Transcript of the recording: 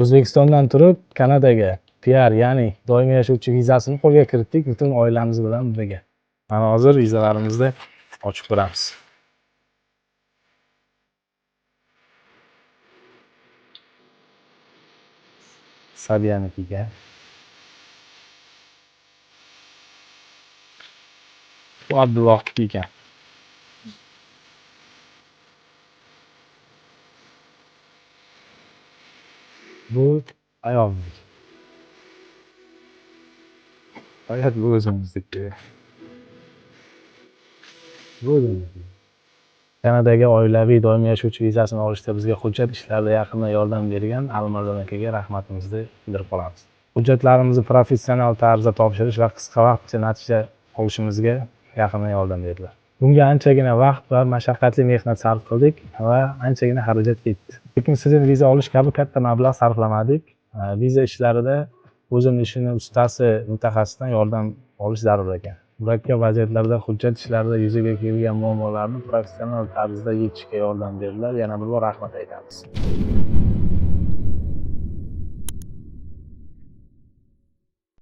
O'zbekistondan turib Kanadaga PR, ya'ni doimiy yashovchi vizasini qo'lga kiritdik butun oilamiz bilan birga. Mana hozir vizalarimizni ochib ko'ramiz. Sabiyanikiga. Bu Abduvohid ekan. Bu ayolniki. Hayat bu o'zimizniki. Bu o'zimizniki. Kanadaga oilaviy doimiy yashovchi vizasini olishda bizga hujjat ishlarida yaqindan yordam bergan Alimardon akaga rahmatimizni bildirib qolamiz. Hujjatlarimizni professional tarzda topshirish va qisqa vaqtda natija olishimizga yaqindan yordam berdilar. Bunga anchagina vaqt va mashaqqatli mehnat sarf qildik va anchagina xarajat ketdi. Lekin sizdan viza olish kabi katta mablag' sarflamadik. Viza ishlarida o'zimni ishini ustasi, mutaxassisdan yordam olish zarur ekan. Murakkab vaziyatlarda hujjat ishlarida yuzaga kelgan muammolarni professional tarzda yechishga yordam berdilar. Yana bir bor rahmat aytamiz.